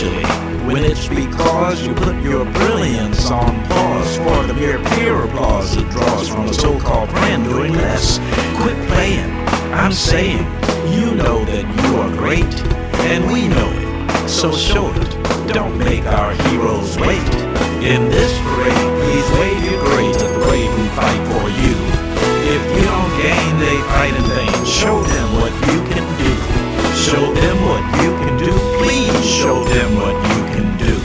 especially when it's because you put your brilliance on pause for the mere peer applause it draws from a so-called friend doing less. Quit playing, I'm saying, you know that you are great, and we know it, so show it. Don't make our heroes wait. In this parade, please wave your grades at the brave who fight for you. If you don't gain, they fight in vain. Show them what you can do. Show them what you can do. Please show them what you can do.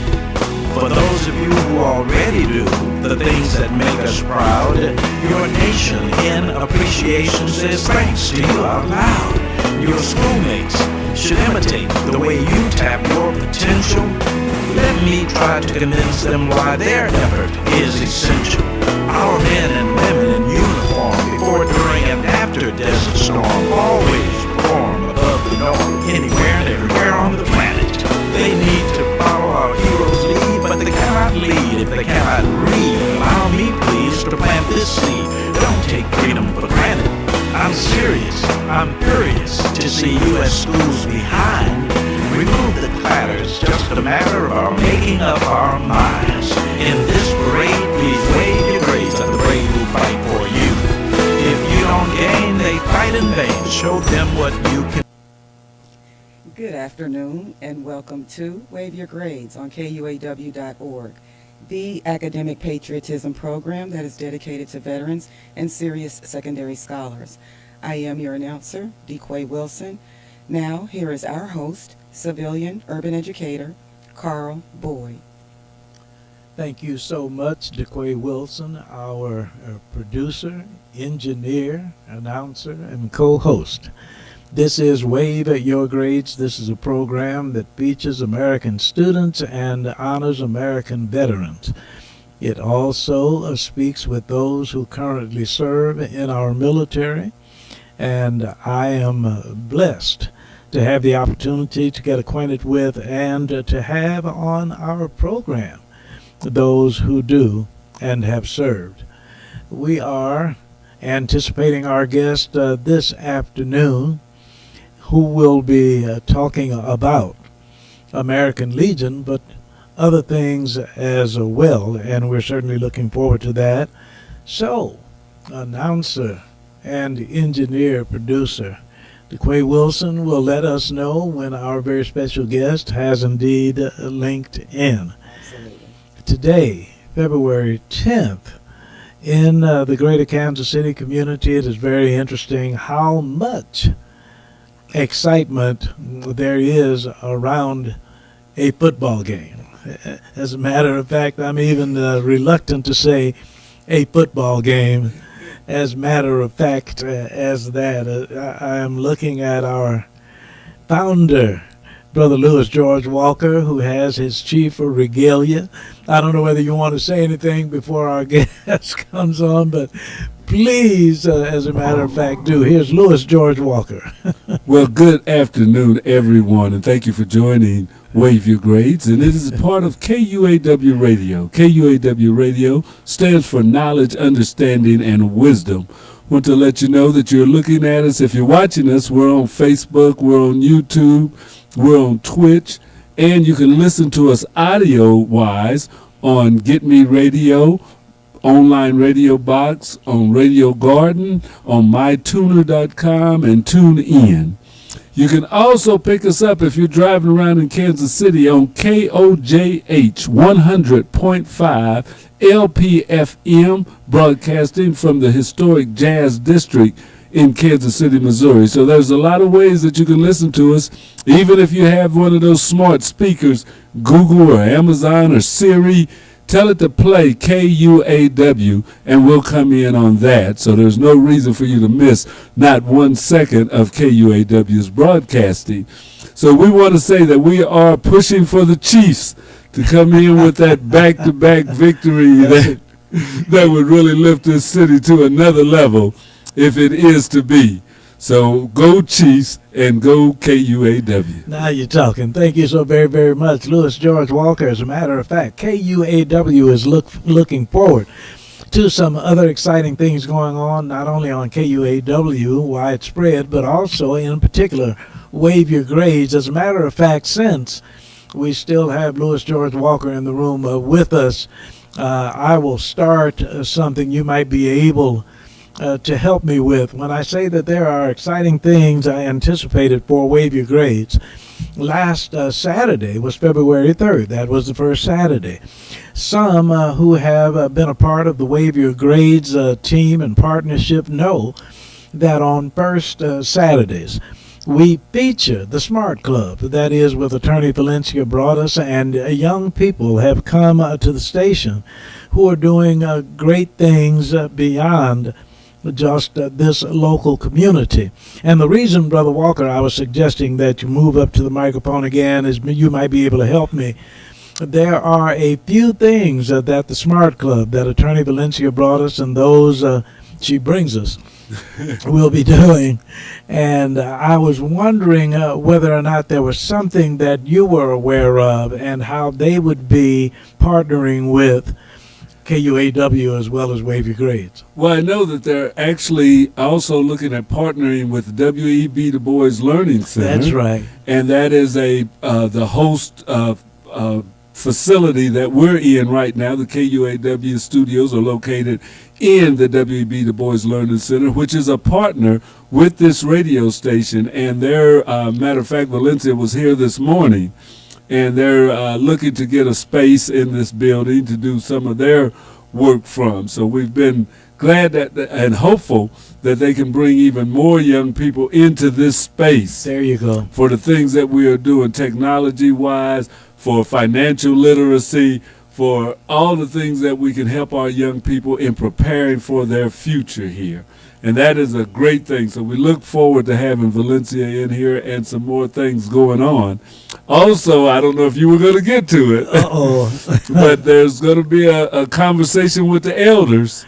For those of you who already do the things that make us proud, your nation in appreciation says thanks to you out loud. Your schoolmates should imitate the way you tap your potential. Let me try to convince them why their effort is essential. Our men and women in uniform, before, during, and after Desert Storm, always perform above the norm, anywhere and everywhere on the planet. They need to follow our heroes' lead, but they cannot lead if they cannot read. Allow me, please, to plant this seed. Don't take freedom for granted. I'm serious, I'm furious to see U.S. schools behind. Remove the clatters, just a matter of our making up our minds. In this parade, please wave your grades at the brave who fight for you. If you don't gain, they fight in vain. Show them what you can. Good afternoon and welcome to Wave Your Grades on KUAW.org, the academic patriotism program that is dedicated to veterans and serious secondary scholars. I am your announcer, KUAW Wilson. Now, here is our host, civilian urban educator, Carl Boyd. Thank you so much, KUAW Wilson, our producer, engineer, announcer, and co-host. This is Wave at Your Grades. This is a program that features American students and honors American veterans. It also speaks with those who currently serve in our military, and I am blessed to have the opportunity to get acquainted with and to have on our program those who do and have served. We are anticipating our guest this afternoon, who will be talking about American Legion, but other things as well, and we're certainly looking forward to that. So, announcer and engineer producer KUAW Wilson will let us know when our very special guest has indeed linked in. Absolutely. Today, February 10th, in the greater Kansas City community, it is very interesting how much excitement there is around a football game. As a matter of fact, I'm even reluctant to say a football game. As a matter of fact, as that, I am looking at our founder, Brother Louis George Walker, who has his chief of regalia. I don't know whether you want to say anything before our guest comes on, but please, as a matter of fact, do. Here's Louis George Walker. Well, good afternoon, everyone, and thank you for joining Wave Your Grades. And it is part of KUAW Radio. KUAW Radio stands for Knowledge, Understanding, and Wisdom. Want to let you know that you're looking at us. If you're watching us, we're on Facebook, we're on YouTube, we're on Twitch, and you can listen to us audio-wise on Get Me Radio, online radio box, on Radio Garden, on mytuner.com, and TuneIn. You can also pick us up if you're driving around in Kansas City on KOJH 100.5 LPFM, broadcasting from the historic Jazz District in Kansas City, Missouri. So there's a lot of ways that you can listen to us. Even if you have one of those smart speakers, Google or Amazon or Siri, tell it to play KUAW, and we'll come in on that. So there's no reason for you to miss not 1 second of KUAW's broadcasting. So we want to say that we are pushing for the Chiefs to come in with that back-to-back victory that would really lift this city to another level if it is to be. So go Chiefs and go KUAW. Now you're talking. Thank you so very, very much, Louis George Walker. As a matter of fact, KUAW is looking forward to some other exciting things going on, not only on KUAW widespread, but also in particular Wave Your Grades. As a matter of fact, since we still have Louis George Walker in the room with us. I will start something you might be able to help me with. When I say that there are exciting things I anticipated for Wave Your Grades, last Saturday was February 3rd. That was the first Saturday. Some who have been a part of the Wave Your Grades team and partnership know that on first Saturdays, we feature the Smart Club. That is, with Attorney Valencia brought us, and young people have come to the station who are doing great things beyond just this local community. And the reason, Brother Walker, I was suggesting that you move up to the microphone again is you might be able to help me. There are a few things that the Smart Club that Attorney Valencia brought us and those she brings us will be doing. And I was wondering whether or not there was something that you were aware of and how they would be partnering with KUAW as well as Wave Your Grades. Well, I know that they're actually also looking at partnering with the W.E.B. Du Bois Learning Center. That's right. And that is the host facility that we're in right now. The KUAW studios are located in the W.E.B. Du Bois Learning Center, which is a partner with this radio station. And their, matter of fact, Valencia was here this morning, and they're looking to get a space in this building to do some of their work from. So we've been glad that and hopeful that they can bring even more young people into this space. There you go. For the things that we are doing technology-wise, for financial literacy, for all the things that we can help our young people in preparing for their future here. And that is a great thing. So we look forward to having Valencia in here and some more things going on. Also, I don't know if you were going to get to it, but there's going to be a conversation with the elders.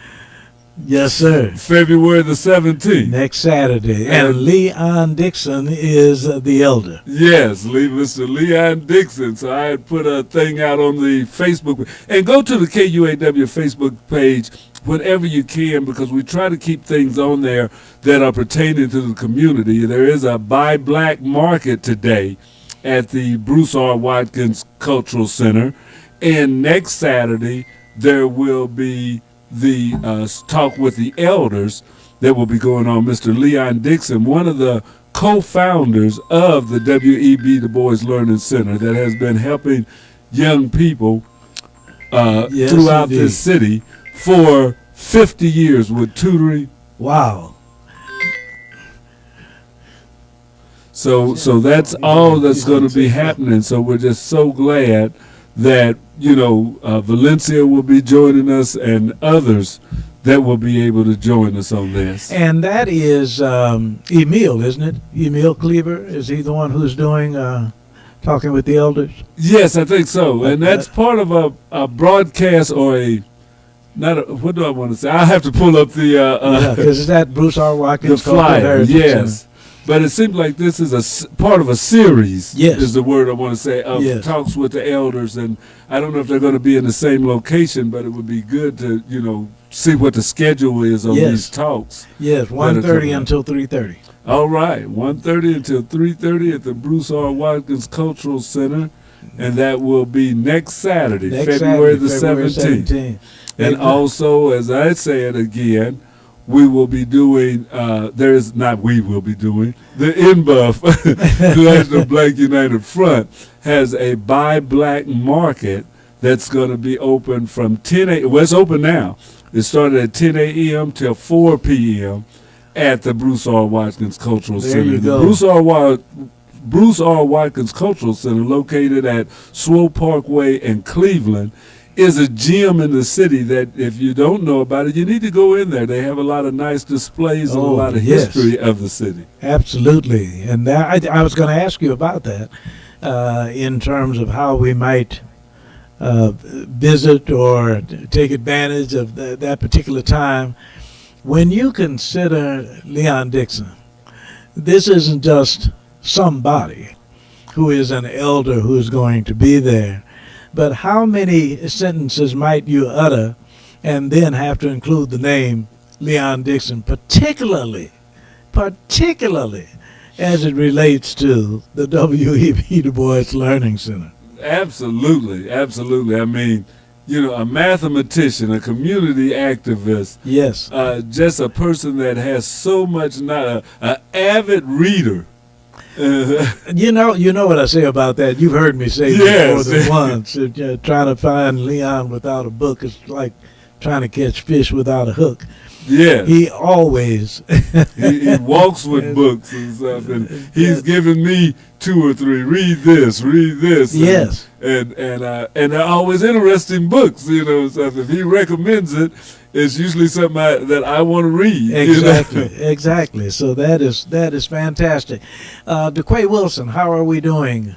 Yes, sir. February the 17th. Next Saturday. And Leon Dixon is the elder. Yes, Mr. Leon Dixon. So I had put a thing out on the Facebook. And go to the KUAW Facebook page whenever you can, because we try to keep things on there that are pertaining to the community. There is a Buy Black market today at the Bruce R. Watkins Cultural Center. And next Saturday, there will be the talk with the elders that will be going on. Mr. Leon Dixon, one of the co-founders of the W.E.B. Du Bois Learning Center, that has been helping young people throughout this city for 50 years with tutoring. Wow. So that's all that's going to be happening. So we're just so glad that, Valencia will be joining us and others that will be able to join us on this. And that is Emil, isn't it? Emil Cleaver, is he the one who's doing talking with the elders? Yes, I think so. And that's part of a broadcast or what do I want to say? I have to pull up the because it's at Bruce R. Watkins the flyer. Heritage Yes. Center. But it seems like this is part of a series, yes, is the word I want to say, of talks with the elders. And I don't know if they're going to be in the same location, but it would be good to, see what the schedule is on these talks. Yes, 1:30 until 3:30. All right, 1:30 until 3:30 at the Bruce R. Watkins Cultural Center. And that will be next Saturday, February the 17th. And also, as I say it again, we will be doing, the NBUF, the National Black United Front, has a Buy Black market that's going to be open from 10 a.m. Well, it's open now. It started at 10 a.m. till 4 p.m. at the Bruce R. Watkins Cultural Center. There you go. Bruce R. Watkins Cultural Center, located at Swope Parkway in Cleveland, is a gym in the city that, if you don't know about it, you need to go in there. They have a lot of nice displays and a lot of history of the city. Absolutely. And I was going to ask you about that in terms of how we might visit or take advantage of that particular time. When you consider Leon Dixon, this isn't just somebody who is an elder who's going to be there, but how many sentences might you utter and then have to include the name Leon Dixon, particularly as it relates to the W.E.B. Du Bois Learning Center? Absolutely, absolutely. I mean, a mathematician, a community activist, Yes. just a person that has so much, not an avid reader. You know what I say about that. You've heard me say Yes. more than once. Trying to find Leon without a book is like trying to catch fish without a hook. Yeah. He always he walks with books and stuff, and he's giving me 2 or 3. Read this. Yes. And they're always interesting books, stuff. If he recommends it, it's usually something that I want to read. Exactly. So that is fantastic. DeQuay Wilson, how are we doing?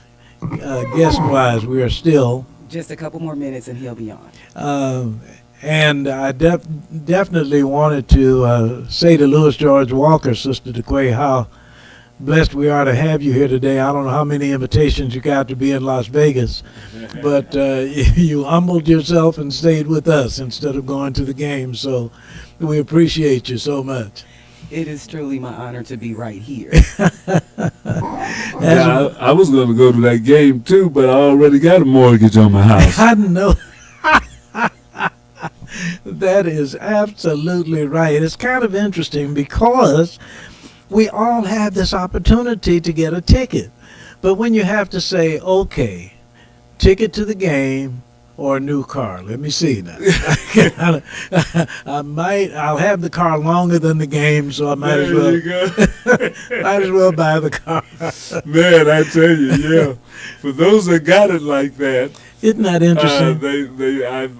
Guest-wise, we are still Just a couple more minutes and he'll be on. and I definitely wanted to say to Louis George Walker, Sister DeQuay, how blessed we are to have you here today. I don't know how many invitations you got to be in Las Vegas, but you humbled yourself and stayed with us instead of going to the game. So we appreciate you so much. It is truly my honor to be right here. I was going to go to that game too, but I already got a mortgage on my house. I know. That is absolutely right. It's kind of interesting because we all have this opportunity to get a ticket. But when you have to say, okay, ticket to the game or a new car, let me see now. I'll have the car longer than the game, so I might as well buy the car. Man, I tell you, yeah. For those that got it like that, isn't that interesting?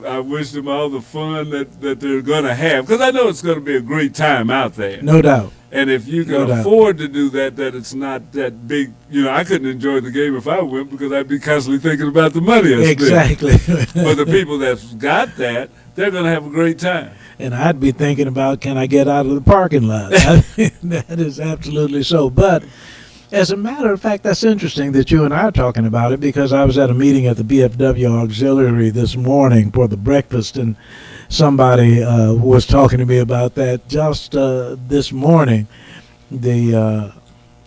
I wish them all the fun that they're going to have, because I know it's going to be a great time out there. No doubt. And if you can afford to do that it's not that big. I couldn't enjoy the game if I went because I'd be constantly thinking about the money I spent. Exactly. But the people that's got that, they're going to have a great time. And I'd be thinking about, can I get out of the parking lot? That is absolutely so. But as a matter of fact, that's interesting that you and I are talking about it, because I was at a meeting at the BFW Auxiliary this morning for the breakfast, and somebody was talking to me about that just this morning. The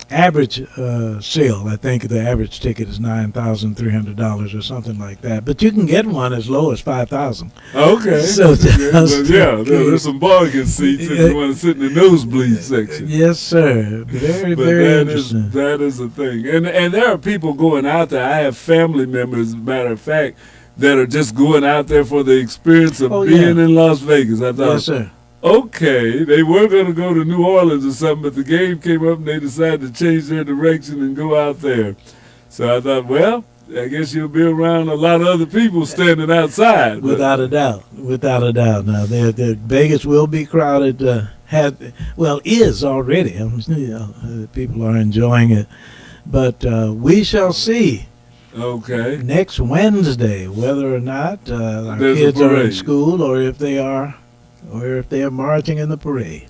average sale, I think the average ticket is $9,300 or something like that. But you can get one as low as $5,000. Okay. So there's some bargain seats if you want to sit in the nosebleed section. Yes, sir. Very interesting. That is the thing. And there are people going out there. I have family members, as a matter of fact, that are just going out there for the experience of being in Las Vegas. I thought, yes, sir. Okay, they were going to go to New Orleans or something, but the game came up and they decided to change their direction and go out there. So I thought, well, I guess you'll be around a lot of other people standing outside. Without a doubt. Now, the Vegas will be crowded. Is already. People are enjoying it, but we shall see. Okay. Next Wednesday, whether or not our There's kids are in school, or if they are marching in the parade.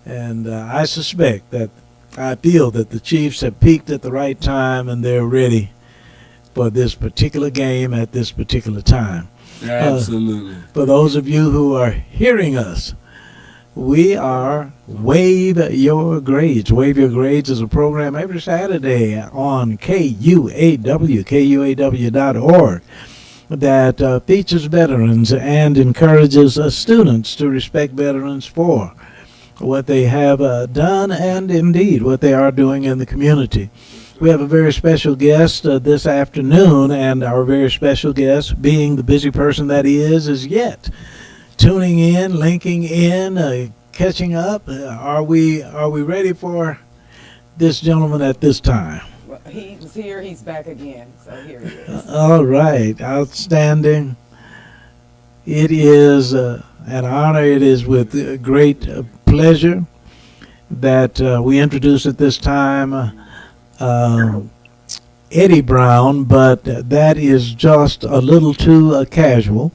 And I feel that the Chiefs have peaked at the right time, and they're ready for this particular game at this particular time. Absolutely. For those of you who are hearing us, we are Wave Your Grades. Wave Your Grades is a program every Saturday on KUAW.org that features veterans and encourages students to respect veterans for what they have done and indeed what they are doing in the community. We have a very special guest this afternoon, and our very special guest, being the busy person that he is yet tuning in, linking in, catching up. Are we ready for this gentleman at this time? Well, he was here, he's back again, so here he is. All right, outstanding. It is an honor. It is with great pleasure that we introduce at this time Eddie Brown, but that is just a little too casual.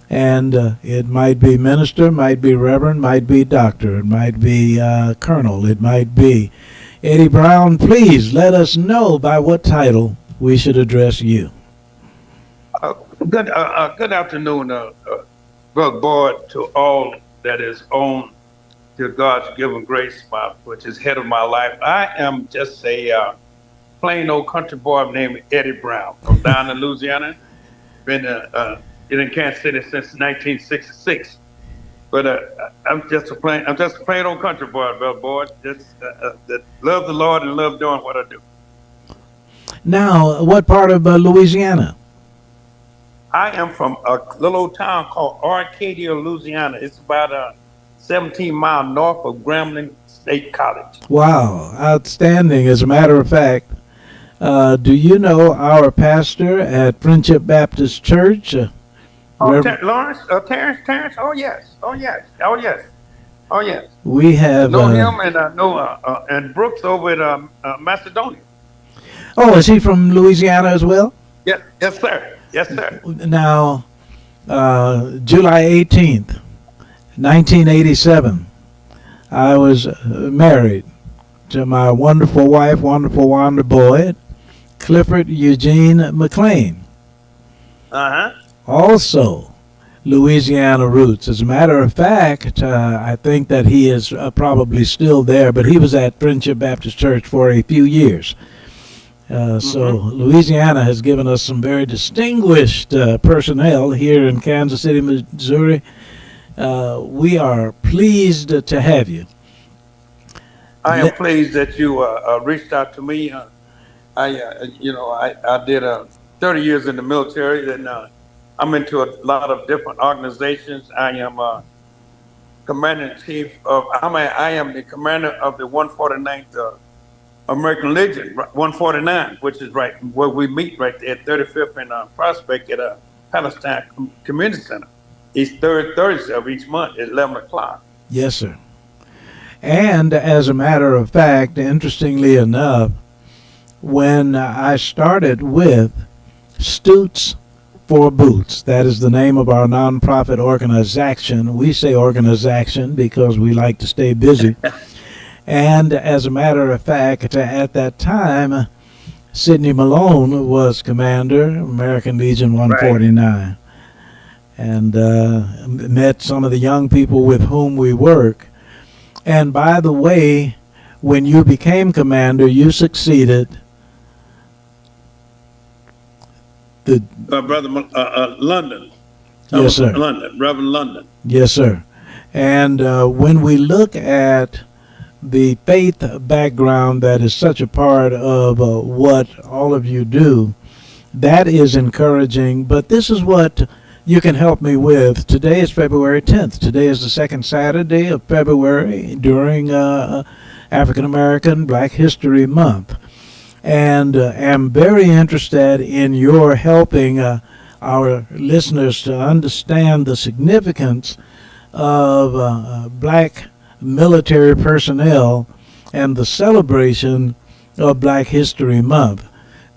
And it might be minister, might be reverend, might be doctor, it might be colonel, it might be. Eddie Brown, please let us know by what title we should address you. Good afternoon, Brother Boyd, to all that is on to God's given grace, which is head of my life. I am just a plain old country boy named Eddie Brown from down in Louisiana. Been in Kansas City since 1966. But I'm just a plain old country boy, Bill Boyd. Just that love the Lord and love doing what I do. Now, what part of Louisiana? I am from a little old town called Arcadia, Louisiana. It's about 17 miles north of Grambling State College. Wow, outstanding. As a matter of fact, do you know our pastor at Friendship Baptist Church? Lawrence, Terrence. Oh yes. We have know him and and Brooks over at Macedonia. Oh, is he from Louisiana as well? Yes, sir. Now, July 18th, 1987, I was married to my wonderful wife, wonderful Wanda Boyd, Clifford Eugene McLean. Also, Louisiana roots. As a matter of fact, I think that he is probably still there, but he was at Friendship Baptist Church for a few years. So Louisiana has given us some very distinguished personnel here in Kansas City, Missouri. We are pleased to have you. I am pleased that you reached out to me. I did 30 years in the military, and I'm into a lot of different organizations. I am commander-in-chief of. I am the commander of the 149th. American Legion 149, which is right where we meet right there at 35th and Prospect at Palestine Community Center. Each third Thursday of each month at 11 o'clock. Yes, sir. And as a matter of fact, interestingly enough, when I started with Stoots for Boots, that is the name of our nonprofit organization. We say organization because we like to stay busy. And as a matter of fact, at that time, Sidney Malone was commander, American Legion 149. Right. And met some of the young people with whom we work. And by the way, when you became commander, you succeeded the Brother London. Yes, sir. London, Reverend London. Yes, sir. And when we look at the faith background that is such a part of what all of you do, that is encouraging. But this is what you can help me with. Today is February 10th. Today is the second Saturday of February during African American Black History Month. And am very interested in your helping our listeners to understand the significance of black military personnel and the celebration of Black History Month.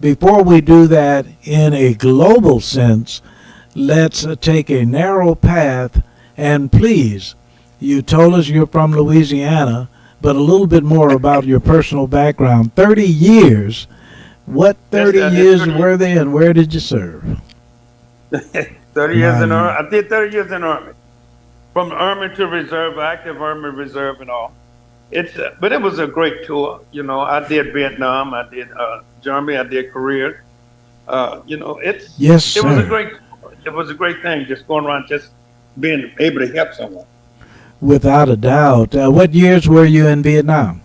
Before we do that in a global sense, let's take a narrow path, and please, you told us you're from Louisiana, but a little bit more about your personal background. 30 years. What 30 years were they, and where did you serve? 30 years in the Army. I did 30 years in the Army. From the Army to Reserve, active Army Reserve and all. But it was a great tour. You know, I did Vietnam, I did Germany, I did Korea. Yes, sir. It was a great thing just going around, just being able to help someone. Without a doubt. What years were you in Vietnam?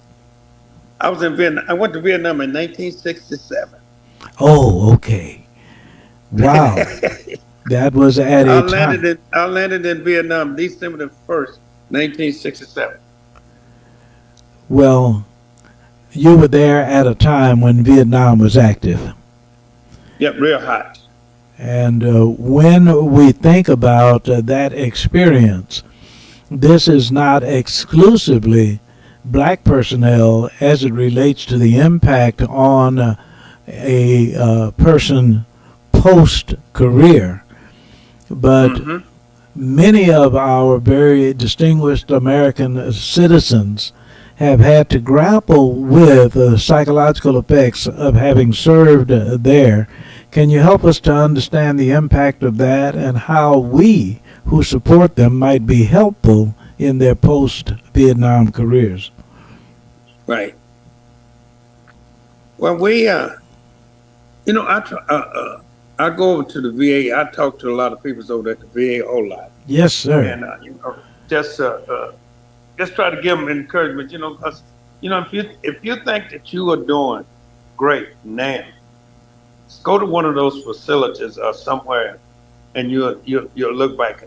I was in Vietnam. I went to Vietnam in 1967. Oh, okay. Wow. That was at a time. I landed in Vietnam December the 1st, 1967. Well, you were there at a time when Vietnam was active. Yep, real hot. And when we think about that experience, this is not exclusively black personnel as it relates to the impact on a person post-career. But many of our very distinguished American citizens have had to grapple with the psychological effects of having served there. Can you help us to understand the impact of that and how we who support them might be helpful in their post-Vietnam careers? Right. Well, I go over to the VA. I talk to a lot of people over at the VA a whole lot, Yes, sir. and just just try to give them encouragement. Because if you think that you are doing great now, go to one of those facilities or somewhere, and you'll look back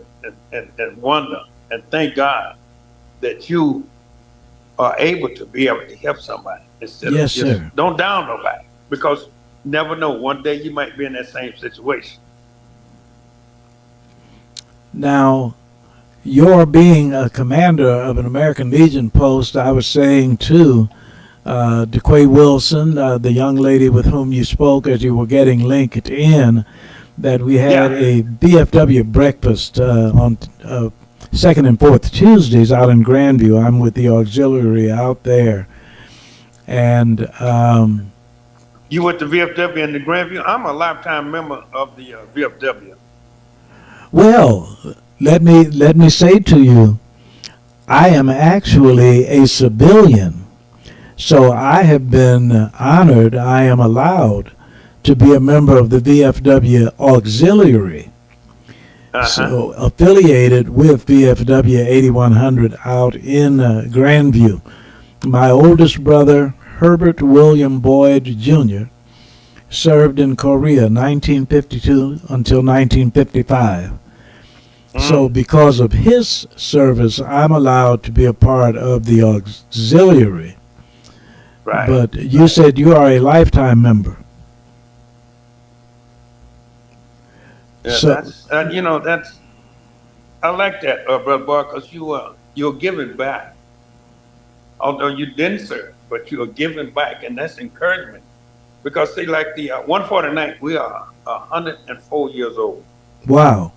and wonder and thank God that you are able to be able to help somebody instead of Yes, just sir. don't down nobody, because you never know, one day you might be in that same situation. Now, your being a commander of an American Legion post, I was saying to DeQuay Wilson, the young lady with whom you spoke as you were getting linked in, that we had Yeah. a BFW breakfast on second and fourth Tuesdays out in Grandview. I'm with the auxiliary out there. And You with the VFW in the Grandview? I'm a lifetime member of the VFW. well, let me say to you, I am actually a civilian. So I have been honored, I am allowed to be a member of the VFW Auxiliary, so affiliated with VFW 8100 out in Grandview. My oldest brother, Herbert William Boyd Jr., served in Korea 1952 until 1955. So because of his service, I'm allowed to be a part of the auxiliary. Right. But you said you are a lifetime member. Yeah, So that's I like that, brother Boy, because you're giving back. Although you didn't serve, but you are giving back, and that's encouragement. Because see, like the 149, we are 104 years old. wow.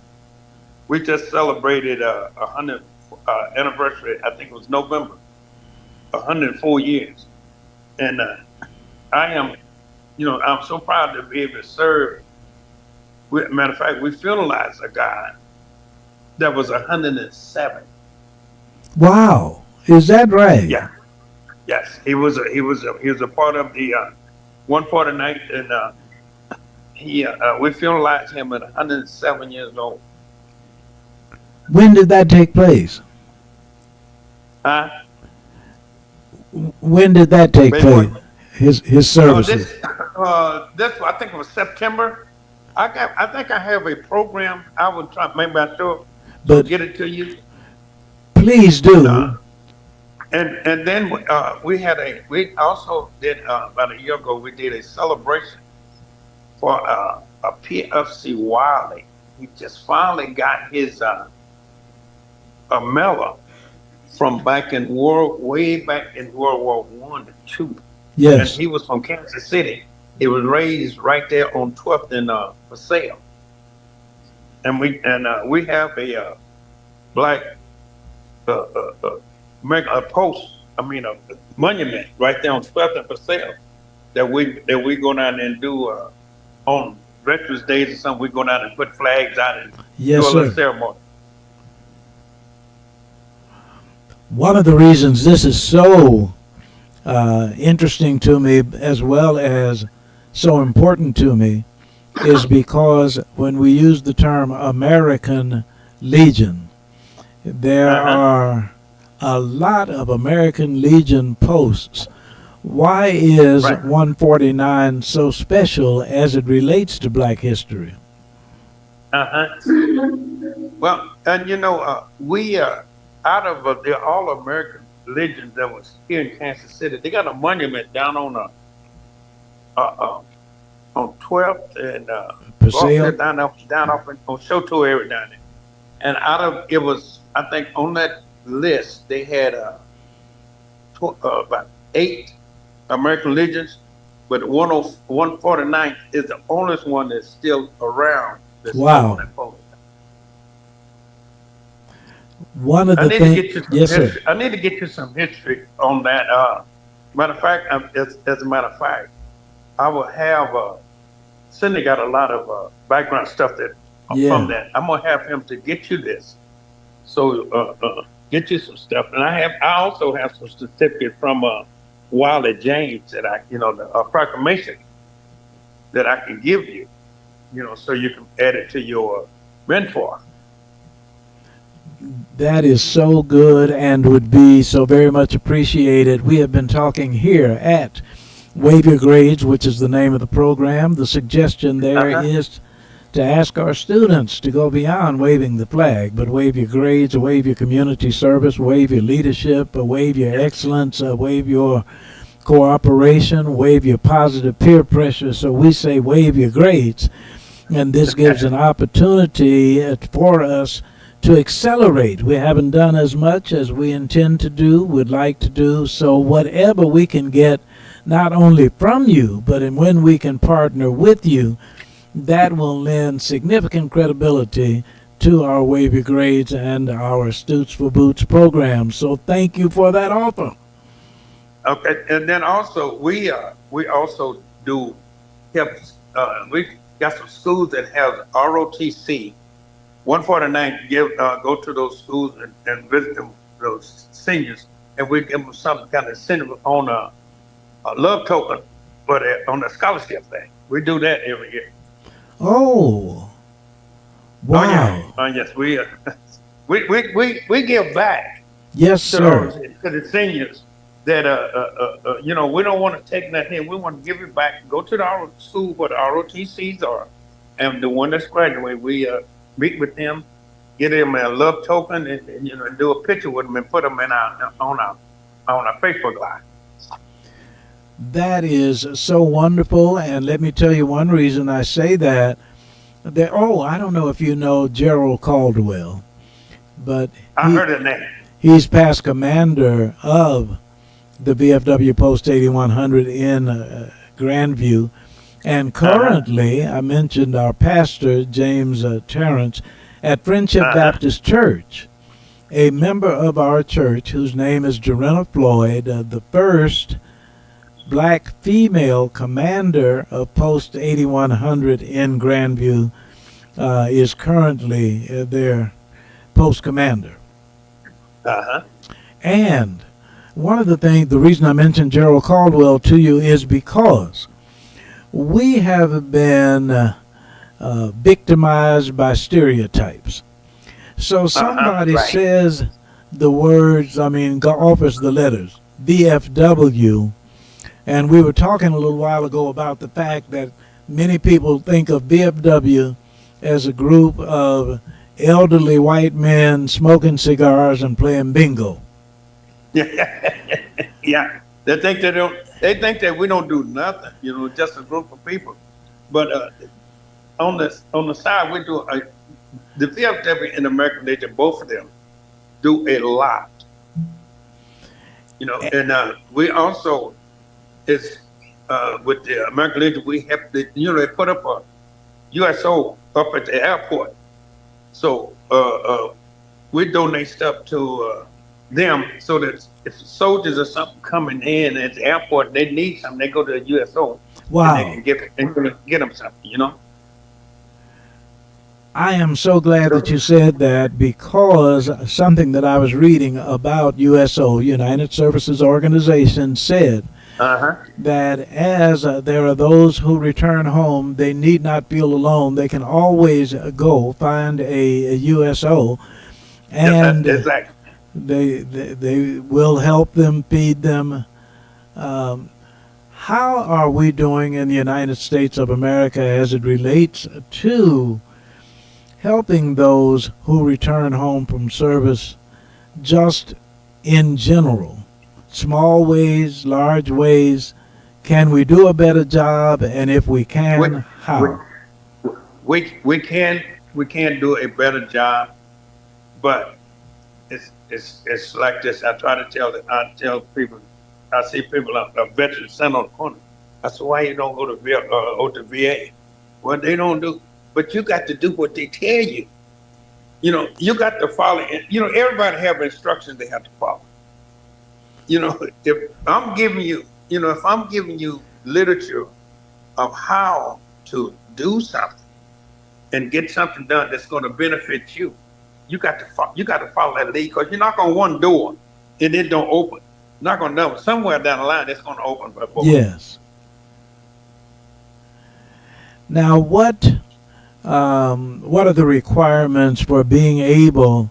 We just celebrated a 100 anniversary. I think it was November. 104 years, and I am, I'm so proud to be able to serve. Matter of fact, we funeralized a guy that was 107. Wow. Is that right? Yeah, yes, he was a part of the 149th, and we funeralized him at 107 years old. When did that take place? Huh? When did that take Maybe place? what? His Oh, services. this I think it was September. I think I have a program. I will try. Maybe I still But get it to you. please And do. then we also did about a year ago, we did a celebration for a PFC Wiley. He just finally got his a medal from way back in World War One and Two, and Yes. he was from Kansas City. He was raised right there on 12th and for sale, and we have a black uh, uh, uh, a post. I mean a monument right there on 12th and for sale that we go down and do on Veterans Days or something. We go down and put flags out and Yes, do a little sir. ceremony. One of the reasons this is so interesting to me, as well as so important to me, is because when we use the term American Legion, there Uh-huh. are a lot of American Legion posts. Why is Right. 149 so special as it relates to black history? Uh-huh. Well, and we out of the All American Legion that was here in Kansas City, they got a monument down on 12th and Paseo? down off on Shoto area down there. And out of it was, I think on that list they had about 8 American Legions, but 149th is the only one that's still around. That's still Wow. on that post. One of I the need to get you things, some yes, sir. history. I need to get you some history on that. Matter of fact, as a matter of fact, I will have Cindy got a lot of background stuff that Yeah. from that. I'm gonna have him to get you this. So get you some stuff, and I also have some certificate from Wiley James that a proclamation that I can give you, so you can add it to your mentor. That is so good and would be so very much appreciated. We have been talking here at Wave Your Grades, which is the name of the program. The suggestion there is to ask our students to go beyond waving the flag, but wave your grades, wave your community service, wave your leadership, wave your excellence, wave your cooperation, wave your positive peer pressure. So we say wave your grades, and this gives an opportunity for us to accelerate. We haven't done as much as we intend to do, would like to do, so whatever we can get not only from you, but when we can partner with you, that will lend significant credibility to our Wave Your Grades and our Stoots for Boots program. So thank you for that offer. Okay, and then also we also do help. We got some schools that have ROTC. 149 go to those schools and visit them, those seniors, and we give them some kind of incentive on a love token, but on a scholarship thing. We do that every year. Oh, wow! Oh yes, we give back. Yes, sir. To the seniors that we don't want to take nothing. We want to give it back. Go to the school where the ROTCs are, and the one that's graduated, we meet with them, get them a love token, and do a picture with them and put them in on our Facebook Live. That is so wonderful, and let me tell you one reason I say that. I don't know if you know Gerald Caldwell, but I heard his name. He's past commander of the VFW Post 8100 in Grandview, and currently, I mentioned our pastor, James Terrence, at Friendship Baptist Church, a member of our church whose name is Jorenna Floyd, the first black female commander of Post 8100 in Grandview, is currently their post commander. And one of the reason I mentioned Gerald Caldwell to you is because we have been victimized by stereotypes. So somebody says the words, offers the letters, VFW, and we were talking a little while ago about the fact that many people think of VFW as a group of elderly white men smoking cigars and playing bingo. Yeah. They think that we don't do nothing, just a group of people. But on the side, we do the VFW and the American Legion, both of them do a lot. And we also with the American Legion, we have they put up a USO up at the airport. So we donate stuff to them so that if soldiers or something coming in at the airport, they need something, they go to the USO. Wow. And they can get them something, I am so glad that you said that, because something that I was reading about USO, United Services Organization, said that as there are those who return home, they need not feel alone. They can always go find a USO, and exactly. They will help them, feed them. How are we doing in the United States of America as it relates to helping those who return home from service, just in general? Small ways, large ways. Can we do a better job? And if we can, how? We can do a better job, but it's like this. I tell people, I see people a veteran sitting on the corner. I said, why you don't go to VA? Well, they don't do, but you got to do what they tell you. You got to follow. Everybody have instructions they have to follow. If I'm giving you literature of how to do something and get something done that's going to benefit you, you got to follow that lead, because you're not going to one door and it don't open. not going to, somewhere down the line, it's going to open for both. Yes. Now, what are the requirements for being able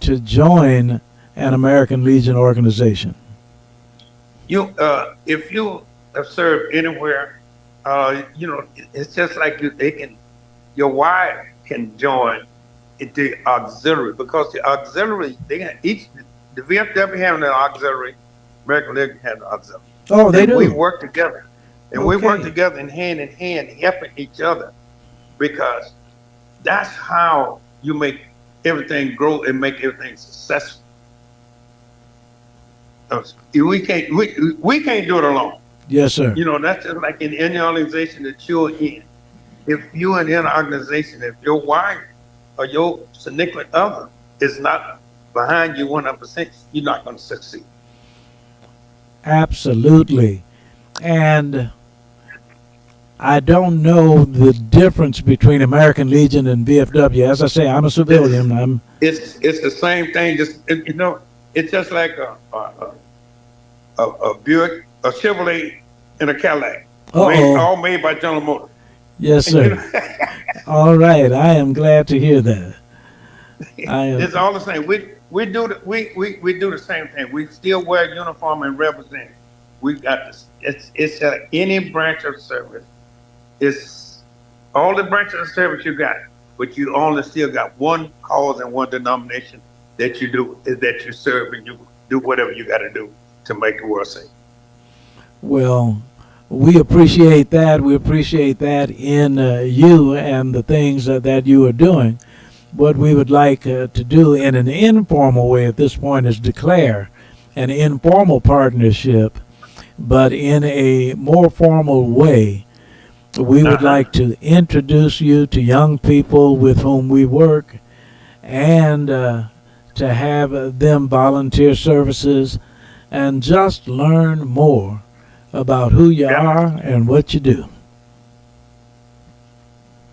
to join an American Legion organization? If you have served anywhere, it's just like your wife can join the auxiliary, because the auxiliary, the VFW have an auxiliary, American Legion has an auxiliary. Oh, they and do. We work together, and we work Okay. together in hand, helping each other, because that's how you make everything grow and make everything successful. We can't do it alone. Yes, sir. That's just like in any organization that you're in. If you're in an organization, if your wife or your significant other is not behind you 100%, you're not going to succeed. Absolutely. And I don't know the difference between American Legion and VFW. As I say, I'm a civilian. It's the same thing. It's just like a Buick, a Chevrolet, and a Cadillac. All made by General Motors. Yes, sir. All right. I am glad to hear that. It's all the same. We do the same thing. We still wear uniform and represent. We got this. It's any branch of service. It's all the branches of service you got, but you only still got one cause and one denomination that you do, is that you serve, and you do whatever you got to do to make the world safe. Well, we appreciate that. We appreciate that in you and the things that you are doing. What we would like to do in an informal way at this point is declare an informal partnership, but in a more formal way. We would like to introduce you to young people with whom we work, and to have them volunteer services and just learn more about who you are and what you do.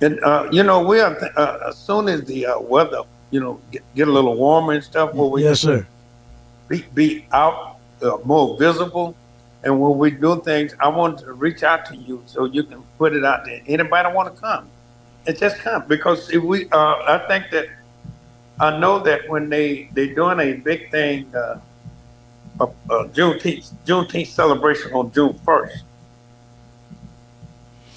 And we are as soon as the weather get a little warmer and stuff, where we Yes, sir. be out more visible. And when we do things, I want to reach out to you so you can put it out there. Anybody want to come? And just come, because if I think that I know that when they doing a big thing, Juneteenth celebration on June 1st,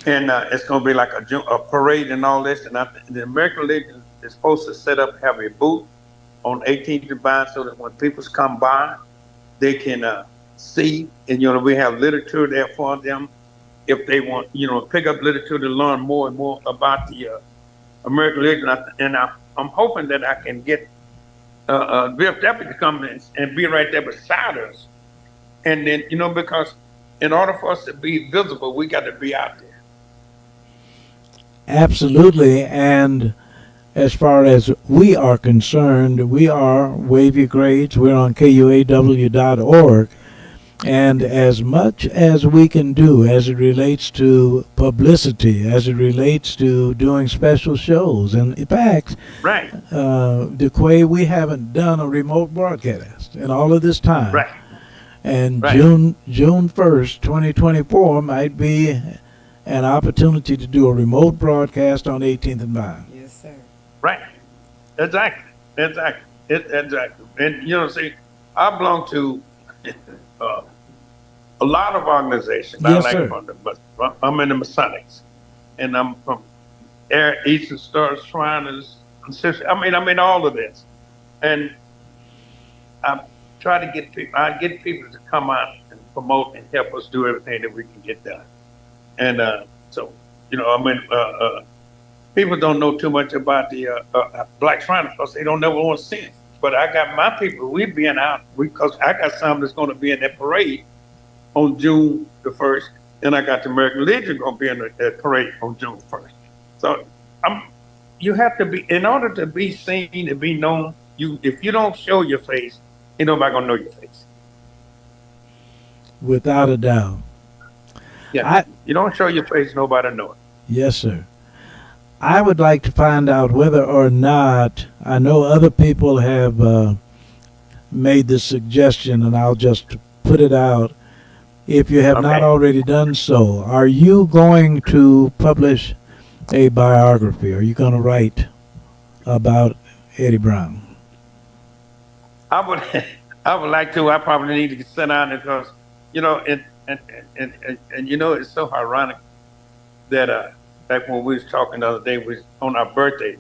and it's going to be like a parade and all this. And the American Legion is supposed to have a booth on 18th and Vine, so that when people come by, they can see, and we have literature there for them if they want, pick up literature to learn more and more about the American Legion. And I'm hoping that I can get VFW to come in and be right there beside us. And then, because in order for us to be visible, we got to be out there. Absolutely. And as far as we are concerned, we are Wave Your Grades. We're on KUAW.org. And as much as we can do as it relates to publicity, as it relates to doing special shows, and in fact, Right. DeQuay, we haven't done a remote broadcast in all of this time. Right. And Right. June 1st, 2024 might be an opportunity to do a remote broadcast on 18th and Vine. Yes, sir. Right. Exactly. Exactly. And see, I belong to a lot of organizations. Yes, I sir. I'm in the Masonics, and I'm from Eastern Star Shriners. I'm in all of this, and I try to get people. I get people to come out and promote and help us do everything that we can get done. And so, people don't know too much about the Black Shriners because they don't never want to see it. But I got my people. We being out because I got some that's going to be in that parade on June the 1st, and I got the American Legion going to be in that parade on June 1st. So you have to be, in order to be seen and be known. If you don't show your face, ain't nobody gonna know your face. Without a doubt. Yeah, you don't show your face, nobody know it. Yes, sir. I would like to find out whether or not, I know other people have made this suggestion, and I'll just put it out. If you have not Okay. already done so, are you going to publish a biography? Are you going to write about Eddie Brown? I would, I would like to. I probably need to sit down because, you know, and you know, it's so ironic that like when we was talking the other day, we on our birthday.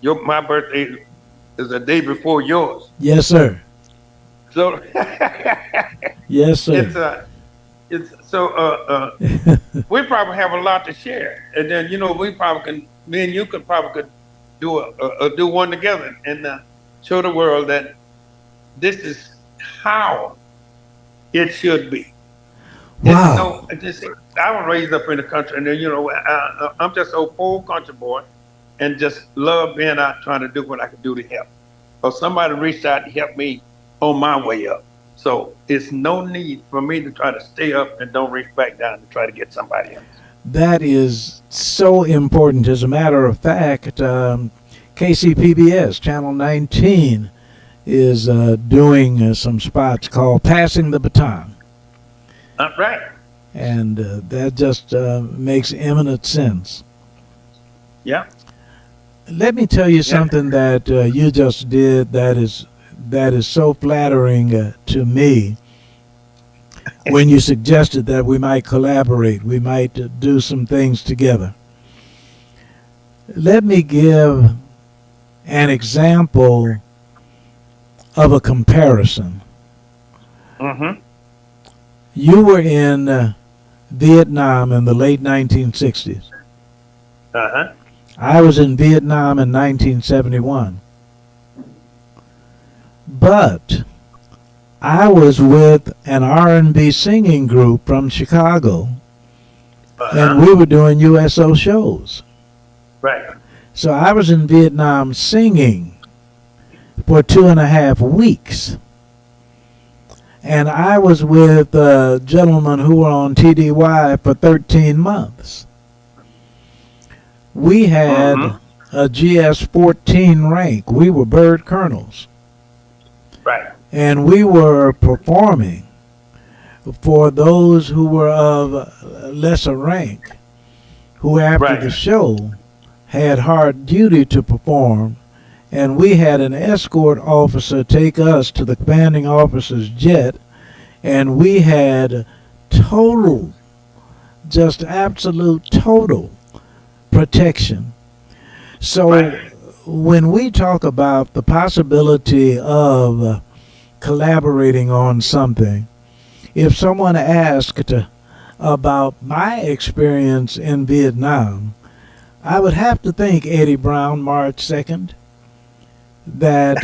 My birthday is the day before yours. Yes, sir. So Yes, sir. it's it's so we probably have a lot to share, and then you know we probably can. Me and you could do do one together and show the world that this is how it should be. It's Wow. no, it just I was raised up in the country, and then you know I'm just a poor country boy, and just love being out trying to do what I can do to help. Or somebody reached out to help me on my way up. So it's no need for me to try to stay up and don't reach back down to try to get somebody else. That is so important. As a matter of fact, KCPBS Channel 19 is doing some spots called "Passing the Baton," Right. and that just makes eminent sense. Yeah. Let me tell you Yeah. something that you just did that is so flattering to me. When you suggested that we might collaborate, we might do some things together. Let me give an example of a comparison. Mm-hmm. You were in Vietnam in the late 1960s. Uh-huh. I was in Vietnam in 1971. But I was with an R&B singing group from Chicago, and Uh-huh. we were doing USO shows. Right. So I was in Vietnam singing for 2.5 weeks. And I was with gentlemen who were on TDY for 13 months. We had Mm-hmm. a GS-14 rank. We were bird colonels. Right. And we were performing for those who were of lesser rank, who after the Right. show had hard duty to perform, and we had an escort officer take us to the commanding officer's jet, and we had total, just absolute total protection. So Right. when we talk about the possibility of collaborating on something, if someone asked about my experience in Vietnam, I would have to think, Eddie Brown, March 2nd, that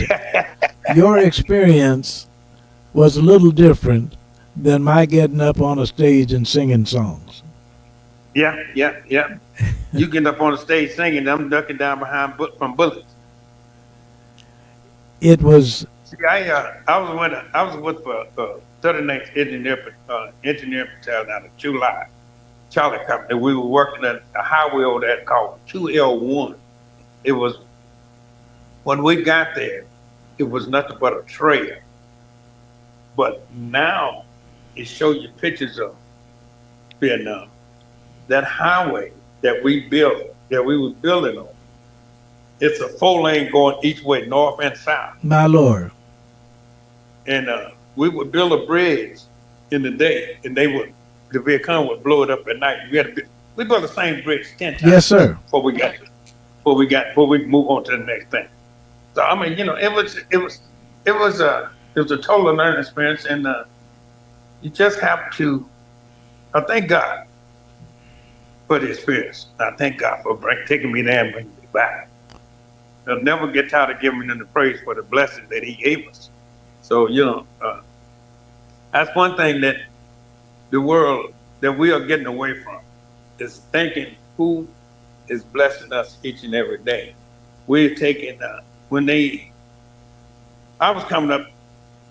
your experience was a little different than my getting up on a stage and singing songs. Yeah. Yeah. Yeah. You get up on the stage singing, I'm ducking down behind from bullets. It was, See, I was with 39th Engineer Battalion out of July, Charlie Company. We were working at a highway over there called 2L1. It was when we got there, it was nothing but a trail. But now it shows you pictures of Vietnam. That highway that we built, that we was building on, it's a 4 lane going each way, north and south. my lord. And we would build a bridge in the day, and the Vietcong would blow it up at night. We built the same bridge 10 times. Yes, sir. Before we move on to the next thing. So I mean, you know, it was a total learning experience, and you just have to. I thank God for the experience. I thank God for taking me there and bringing me back. I'll never get tired of giving him the praise for the blessings that he gave us. So, you know, that's one thing that the world, that we are getting away from, is thinking who is blessing us each and every day. We're taking, I was coming up,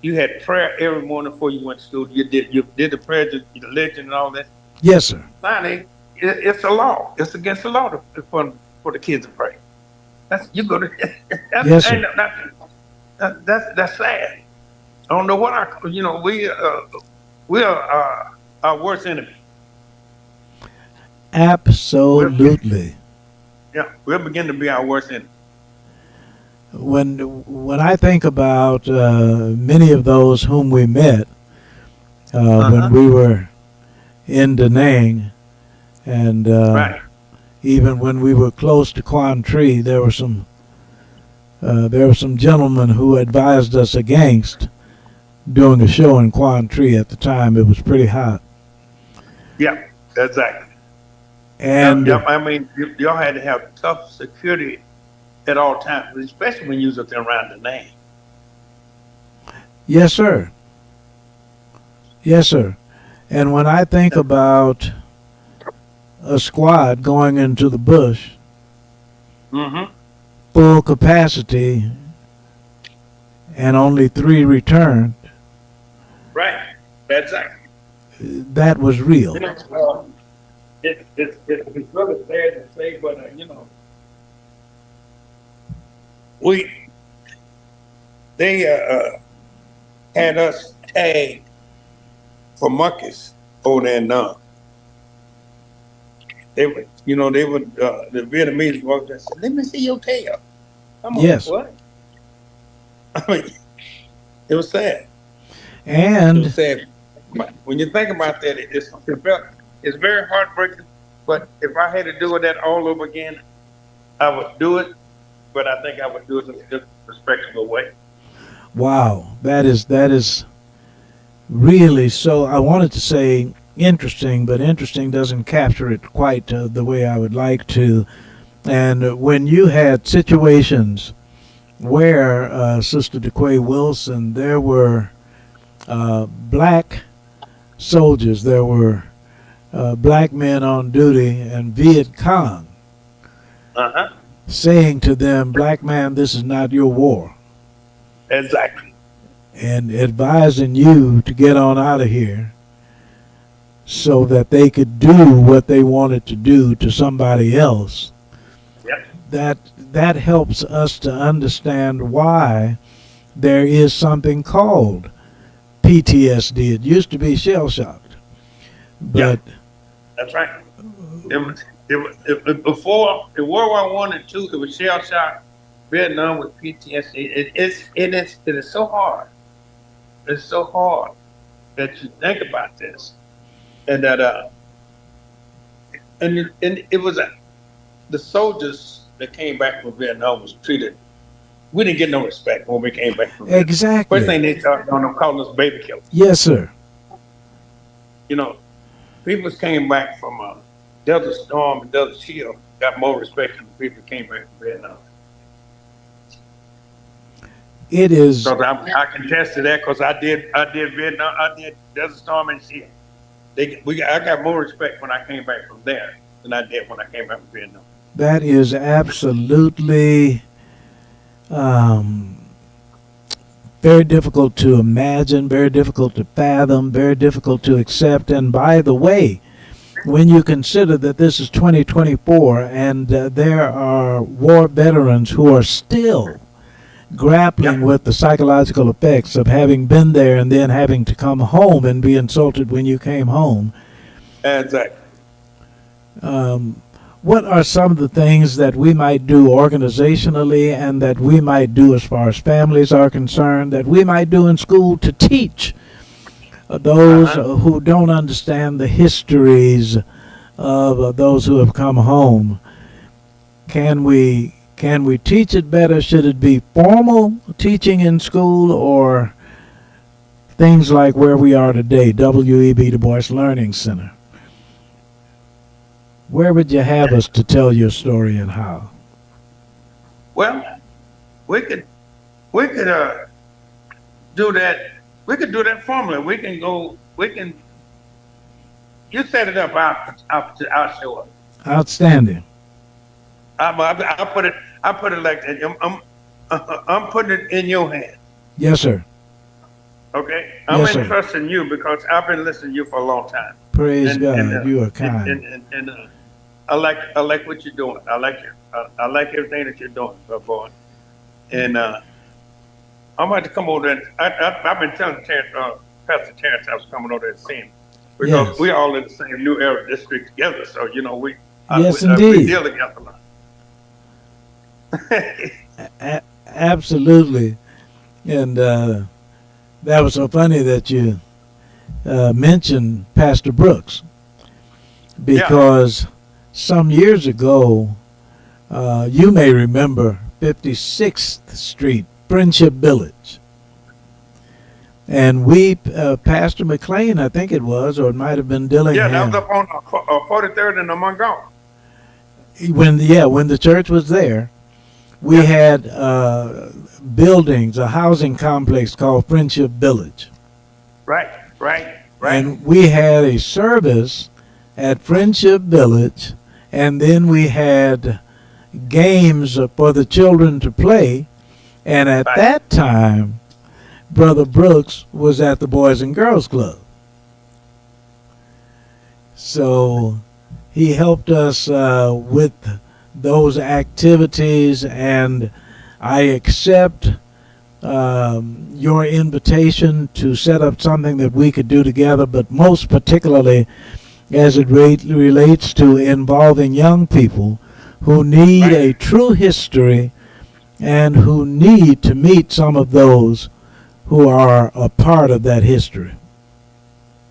you had prayer every morning before you went to school. You did the prayer, the religion and all that. Yes, sir. Finally, it's a law. It's against the law for the kids to pray. That's you go to. Yes, sir. That's sad. I don't know what we are our worst enemy. We're, Absolutely. yeah, we'll begin to be our worst enemy. When I think about many of those whom we met when Uh-huh. we were in Da Nang, and Right. even when we were close to Quan Tri, there were some gentlemen who advised us against doing a show in Quan Tri at the time. It was pretty hot, Yeah, exactly. Yep, and yep. I mean, y'all had to have tough security at all times, especially when you was up there around the name. yes, sir, yes, sir. And when I think about a squad going into the bush Mm-hmm. full capacity and only 3 returned, Right. Exactly. that was real. It's really sad to say, but we they had us tagged for monkeys over there in the Vietnamese walked and said, "Let me see your tail." I'm like, Yes, "What?" I mean, it was sad. It was and sad. But when you think about that, it's very heartbreaking. But if I had to do that all over again, I would do it. But I think I would do it in a different, respectable way. wow, that is really so. I wanted to say interesting, but interesting doesn't capture it quite the way I would like to. And when you had situations where Sister DeQuay Wilson, there were black soldiers, there were black men on duty, and Viet Cong Uh huh. saying to them, "Black man, this is not your war," Exactly. and advising you to get on out of here so that they could do what they wanted to do to somebody else. Yep. That helps us to understand why there is something called PTSD. It used to be shell shocked, Yeah. but That's right. Before in World War One and Two, it was shell shock. Vietnam was PTSD. It is so hard. It's so hard that you think about this, and that and it was the soldiers that came back from Vietnam was treated. We didn't get no respect when we came back from Vietnam. First exactly, thing they started on them calling us baby killers. yes, sir. You know, people came back from Desert Storm and Desert Shield got more respect than the people that came back from Vietnam. It is Because I can attest to that because I did Vietnam, I did Desert Storm and Shield. I got more respect when I came back from there than I did when I came back from Vietnam. that is absolutely um, very difficult to imagine, very difficult to fathom, very difficult to accept. And by the way, when you consider that this is 2024 and there are war veterans who are still grappling Yep, with the psychological effects of having been there and then having to come home and be insulted when you came home, exactly. um, what are some of the things that we might do organizationally and that we might do as far as families are concerned, that we might do in school to teach those Uh-huh. who don't understand the histories of those who have come home? Can we teach it better? Should it be formal teaching in school or things like where we are today, W.E.B. Du Bois Learning Center? Where would you have us to tell your story and how? Well, we could we could do that. We could do that formally. We can go. We can. You set it up. I'll show up. Outstanding. I put it. I put it like that. I'm putting it in your hands. Yes, sir. Okay. I'm Yes, sir. entrusting you because I've been listening to you for a long time. Praise And God. You are kind. I like what you're doing. I like everything that you're doing, boy. And I might have to come over there. I've been telling Pastor Terrence I was coming over there and seeing him because Yes. we all in the same New Era district together. So Yes, we indeed. deal together a lot. Absolutely. And that was so funny that you mentioned Pastor Brooks, Yeah, because some years ago, you may remember 56th Street, Friendship Village. And Pastor McLean, I think it was, or it might have been yeah, that was Dillingham, up on 43rd and Montgomery. when the church was there, we Yeah, had buildings, a housing complex called Friendship Village. right, right, right. And we had a service at Friendship Village, and then we had games for the children to play. And at Right. that time, Brother Brooks was at the Boys and Girls Club. So he helped us with those activities, and I accept your invitation to set up something that we could do together, but most particularly as it relates to involving young people who need Right. a true history and who need to meet some of those who are a part of that history.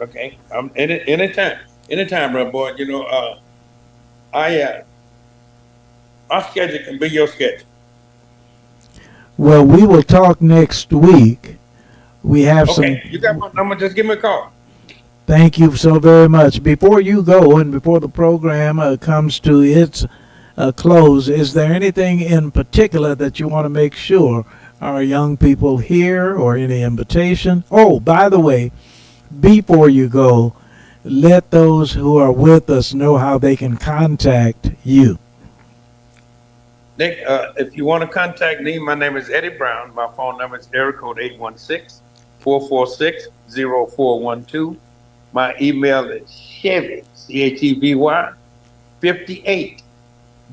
Okay. Anytime, brother boy. I our schedule can be your schedule. Well, we will talk next week. We have some. Okay, you got my number. Just give me a call. Thank you so very much. Before you go and before the program comes to its close, is there anything in particular that you want to make sure our young people hear, or any invitation? Oh, by the way, before you go, let those who are with us know how they can contact you. If you want to contact me, my name is Eddie Brown. My phone number is area code 816-446-0412. My email is Chevy, Chevy, 58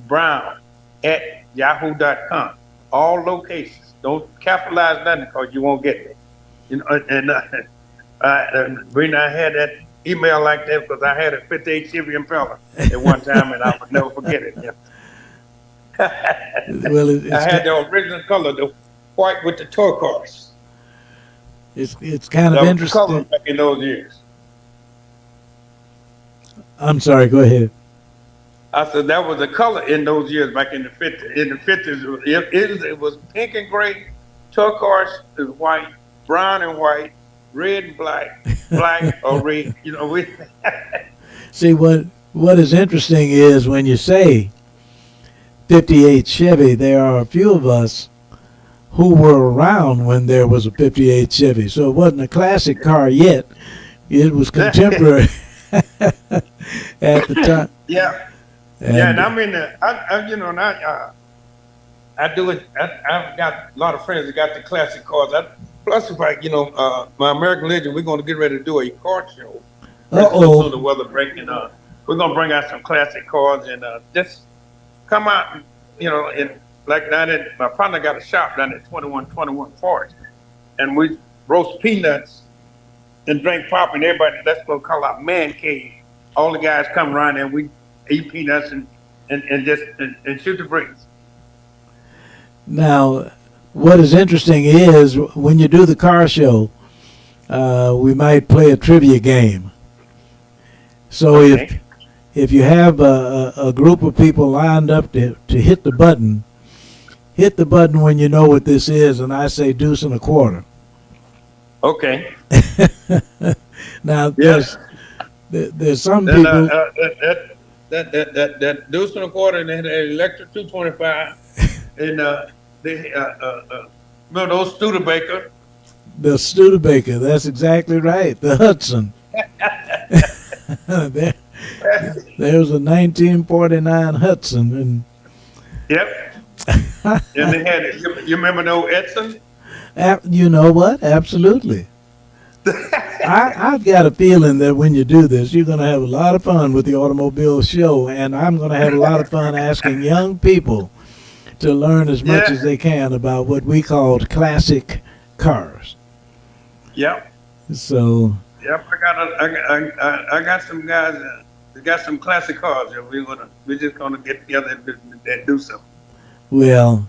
Brown at yahoo.com. All locations. Don't capitalize nothing because you won't get it. And the reason I had that email like that because I had a 58 Chevy Impala at one time and I would never forget it. Well, I had the original color, the white with the turquoise. it's kind That of was the color interesting. back in those years. I'm sorry. Go ahead. I said that was the color in those years back in the 50s. In the 50s, it was pink and gray, turquoise is white, brown and white, red and black, black or red. We See, what is interesting is when you say 58 Chevy, there are a few of us who were around when there was a 58 Chevy. So it wasn't a classic car yet. It was contemporary at the time. yeah. Yeah, and I mean, I do it. I've got a lot of friends that got the classic cars. Plus, if my American Legend, we're going to get ready to do a car show. So the Uh-oh. weather breaking. We're going to bring out some classic cars and just come out, and like down at my partner got a shop down at 2121 Forest, and we roast peanuts and drink pop, and everybody, that's what we call our man cave. All the guys come around and we eat peanuts and just shoot the breeze. Now, what is interesting is when you do the car show, we might play a trivia game. So Okay. if you have a group of people lined up to hit the button when you know what this is, and I say deuce and a quarter. Okay. Now, Yes. there's some Then people. that deuce and a quarter and then an electric 225 and they remember those Studebaker. The Studebaker, that's exactly right. The Hudson. there, there's a 1949 Hudson, and Yep. And they had you remember the old Edson? you know what? Absolutely. I've got a feeling that when you do this, you're going to have a lot of fun with the automobile show, and I'm going to have a lot of fun asking young people to learn as much Yeah. as they can about what we called classic cars. Yep. So, Yep. I got some guys that got some classic cars that we're just gonna get together and do something. well,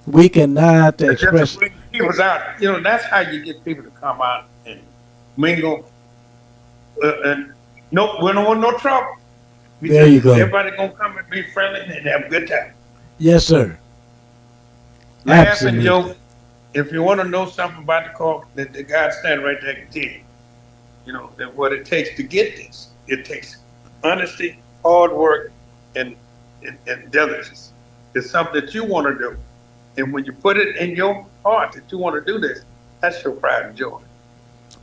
we cannot Just express. to bring people out. You know, that's how you get people to come out and mingle. And no, we don't want no trouble. There you go. Everybody gonna come and be friendly and have a good time. Yes, sir. Laugh and Absolutely. joke. If you want to know something about the car, the guy standing right there can tell you. You know that what it takes to get this. It takes honesty, hard work, and diligence. It's something that you want to do, and when you put it in your heart that you want to do this, that's your pride and joy.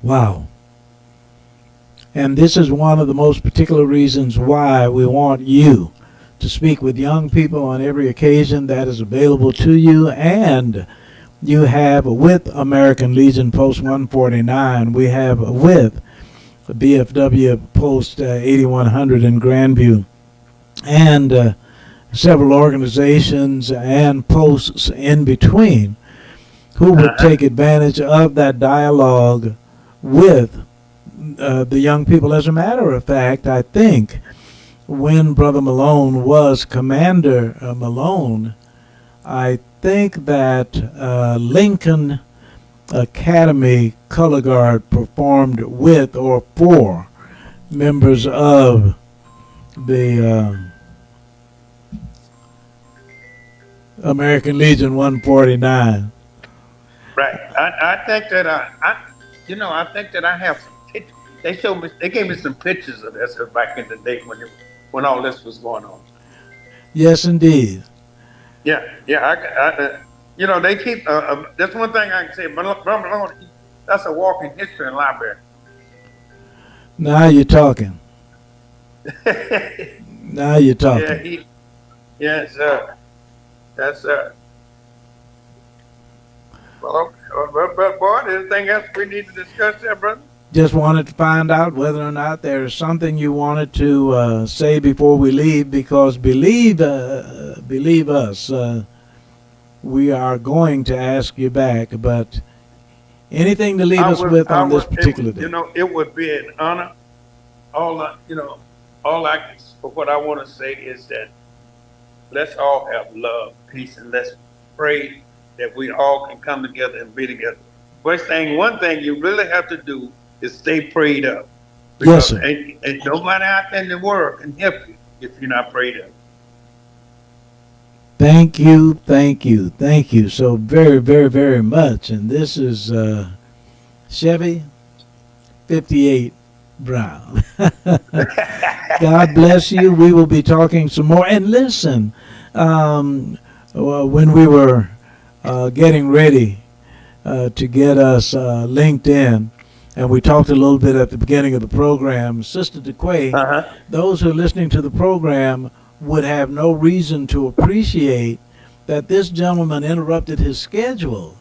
Wow. And this is one of the most particular reasons why we want you to speak with young people on every occasion that is available to you. And you have with American Legion Post 149, we have with BFW Post 8100 in Grandview, and several organizations and posts in between who would take advantage of that dialogue with the young people. As a matter of fact, I think when Brother Malone was Commander Malone, I think that Lincoln Academy Color Guard performed with or for members of the American Legion 149. Right. I think that I think that I have some pictures. They gave me some pictures of this back in the day when all this was going on. Yes, indeed. Yeah. They keep. That's one thing I can say. Malone, that's a walking history and library. Now you're talking. Now you're talking. Yes, that's Well, but boy, anything else we need to discuss there, brother? Just wanted to find out whether or not there's something you wanted to say before we leave, because believe us, we are going to ask you back. But anything to leave us with on this particular day? It would be an honor. All what I want to say is that let's all have love, peace, and let's pray that we all can come together and be together. One thing you really have to do is stay prayed up. Yes, sir. And nobody out there in the world can help you if you're not prayed up. Thank you so very, very, very much. And this is Chevy 58 Brown. God bless you. We will be talking some more. And listen, when we were getting ready to get us linked in, and we talked a little bit at the beginning of the program, Sister DeQuay, those who are listening to the program would have no reason to appreciate that this gentleman interrupted his schedule,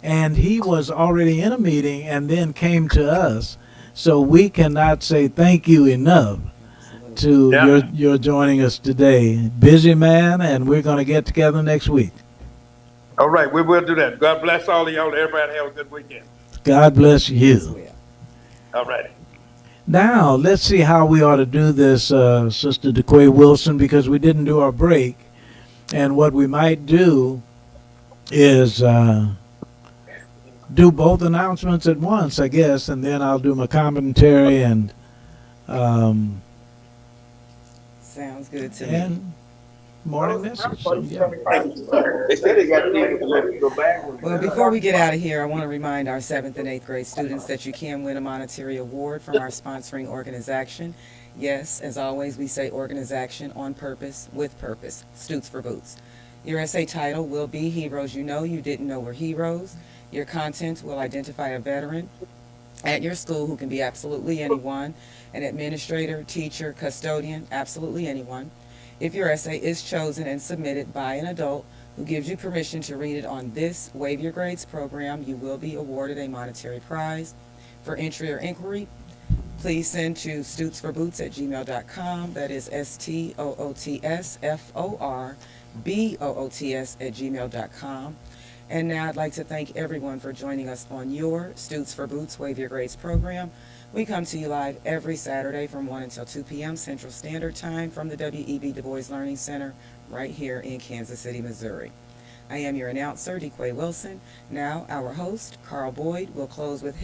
and he was already in a meeting and then came to us. So we cannot say thank you enough to your joining us today. Busy man, and we're going to get together next week. All right, we will do that. God bless all of y'all. Everybody have a good weekend. God bless you. All righty. Now, let's see how we ought to do this, Sister DeQuay Wilson, because we didn't do our break. And what we might do is do both announcements at once, I guess, and then I'll do my commentary and sounds good to me. And morning message. So, yeah. They said they got to go back. Well, before we get out of here, I want to remind our 7th and 8th grade students that you can win a monetary award from our sponsoring organization. Yes, as always, we say organization on purpose, with purpose, Stutes for Boots. Your essay title will be Heroes You Know You Didn't Know Were Heroes. Your content will identify a veteran at your school who can be absolutely anyone, an administrator, teacher, custodian, absolutely anyone. If your essay is chosen and submitted by an adult who gives you permission to read it on this Wave Your Grades program, you will be awarded a monetary prize. For entry or inquiry, please send to stootsforboots@gmail.com. That is STOOTSFORBOOTS@gmail.com. And now I'd like to thank everyone for joining us on your Stutes for Boots Wave Your Grades program. We come to you live every Saturday from 1 until 2 p.m. Central Standard Time from the W.E.B. Du Bois Learning Center right here in Kansas City, Missouri. I am your announcer, DeQuay Wilson. Now our host, Carl Boyd, will close with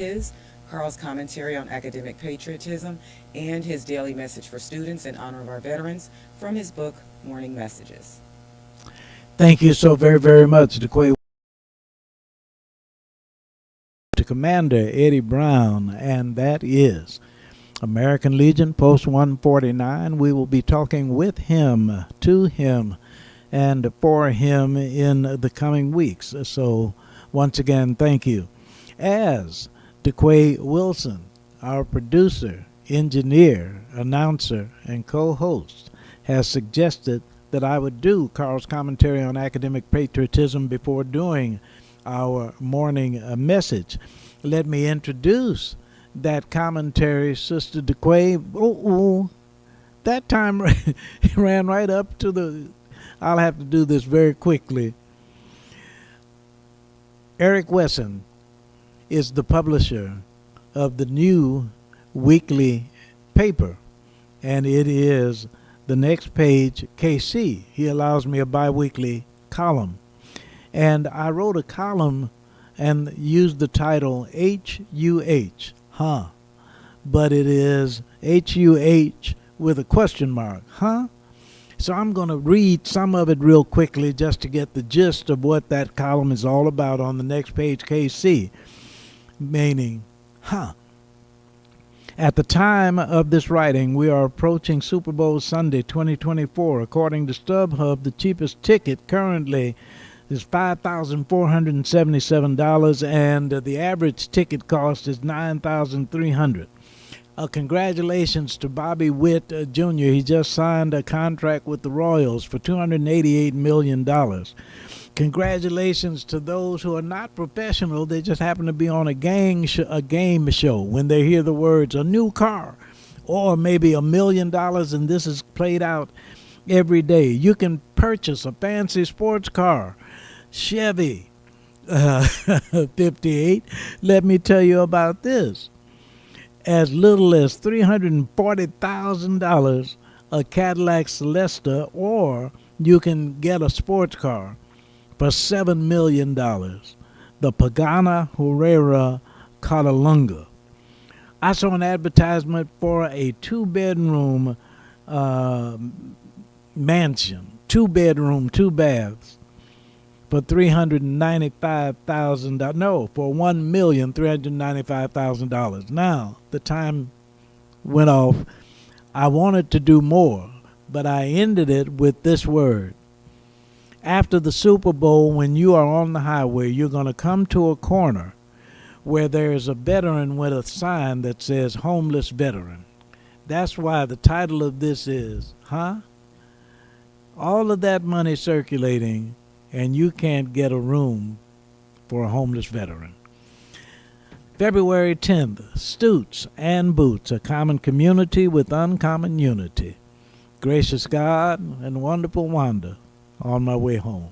Carl's commentary on academic patriotism and his daily message for students in honor of our veterans from his book, Morning Messages. Thank you so very, very much, DeQuay. To Commander Eddie Brown, and that is American Legion Post 149. We will be talking with him, to him, and for him in the coming weeks. So once again, thank you. As DeQuay Wilson, our producer, engineer, announcer, and co-host, has suggested that I would do Carl's commentary on academic patriotism before doing our morning message. Let me introduce that commentary, Sister DeQuay. That time ran right up to the... I'll have to do this very quickly. Eric Wesson is the publisher of the new weekly paper, and it is the next page, KC. He allows me a bi-weekly column. And I wrote a column and used the title H-U-H, but it is H-U-H with a question mark, So I'm going to read some of it real quickly just to get the gist of what that column is all about on the next page, KC, meaning, At the time of this writing, we are approaching Super Bowl Sunday 2024. According to StubHub, the cheapest ticket currently is $5,477, and the average ticket cost is $9,300. Congratulations to Bobby Witt Jr. He just signed a contract with the Royals for $288 million. Congratulations to those who are not professional. They just happen to be on a game show. When they hear the words, a new car, or maybe $1 million, and this is played out every day. You can purchase a fancy sports car, Chevy 58. Let me tell you about this. As little as $340,000 a Cadillac Celesta, or you can get a sports car for $7 million, the Pagana Herrera Catalunga. I saw an advertisement for a two-bedroom mansion, 2-bedroom, 2 baths, for $395,000. No, for $1,395,000. Now, the time went off. I wanted to do more, but I ended it with this word. After the Super Bowl, when you are on the highway, you're going to come to a corner where there is a veteran with a sign that says homeless veteran. That's why the title of this is, all of that money circulating, and you can't get a room for a homeless veteran. February 10th, Stutes and Boots, a common community with uncommon unity. Gracious God and wonderful Wanda, on my way home.